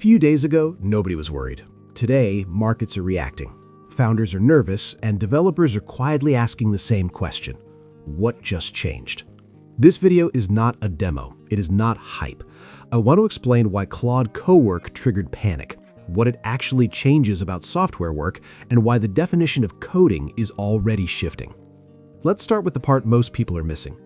few days ago, nobody was worried. Today, markets are reacting. Founders are nervous, and developers are quietly asking the same question. What just changed? This video is not a demo. It is not hype. I want to explain why Claude Cowork triggered panic, what it actually changes about software work, and why the definition of coding is already shifting. Let's start with the part most people are missing.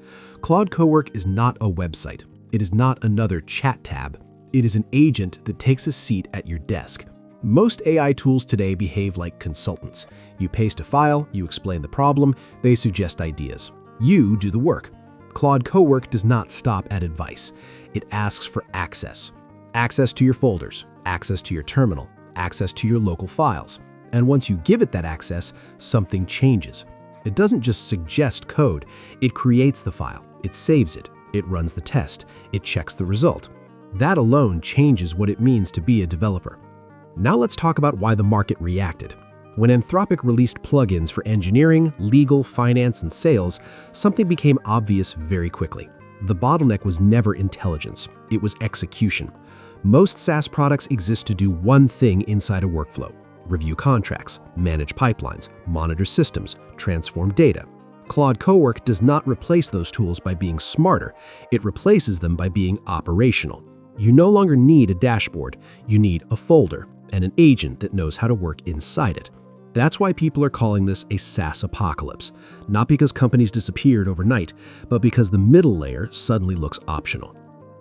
Claude Cowork is not a website. It is not another chat tab. It is an agent that takes a seat at your desk. Most AI tools today behave like consultants. You paste a file, you explain the problem, they suggest ideas. You do the work. Claude Cowork does not stop at advice. It asks for access. Access to your folders, access to your terminal, access to your local files. And once you give it that access, something changes. It doesn't just suggest code, it creates the file, it saves it, it runs the test, it checks the result. That alone changes what it means to be a developer. Now let's talk about why the market reacted. When Anthropic released plugins for engineering, legal, finance, and sales, something became obvious very quickly. The bottleneck was never intelligence, it was execution. Most SaaS products exist to do one thing inside a workflow: review contracts, manage pipelines, monitor systems, transform data. Claude Cowork does not replace those tools by being smarter, it replaces them by being operational. You no longer need a dashboard, you need a folder and an agent that knows how to work inside it. That's why people are calling this a SaaS apocalypse, not because companies disappeared overnight, but because the middle layer suddenly looks optional.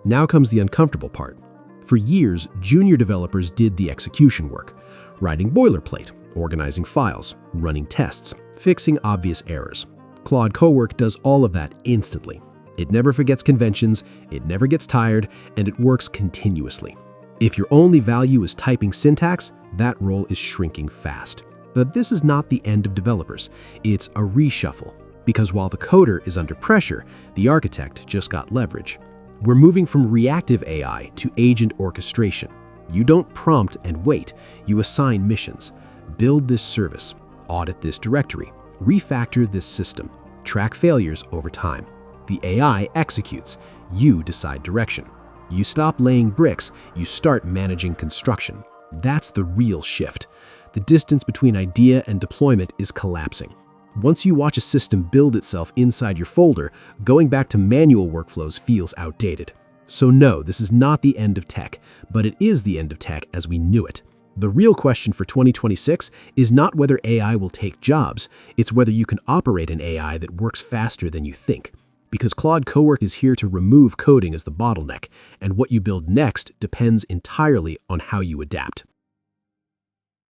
Now comes the uncomfortable part. For years, junior developers did the execution work, writing boilerplate, organizing files, running tests, fixing obvious errors. Claude Cowork does all of that instantly. It never forgets conventions, it never gets tired, and it works continuously. If your only value is typing syntax, that role is shrinking fast. But this is not the end of developers. It's a reshuffle. Because while the coder is under pressure, the architect just got leverage. We're moving from reactive AI to agent orchestration. You don't prompt and wait, you assign missions. Build this service, audit this directory, refactor this system, track failures over time. The AI executes, you decide direction. You stop laying bricks, you start managing construction. That's the real shift. The distance between idea and deployment is collapsing. Once you watch a system build itself inside your folder, going back to manual workflows feels outdated. So no, this is not the end of tech, but it is the end of tech as we knew it. The real question for 2026 is not whether AI will take jobs, it's whether you can operate an AI that works faster than you think. Because Claude Cowork is here to remove coding as the bottleneck, and what you build next depends entirely on how you adapt.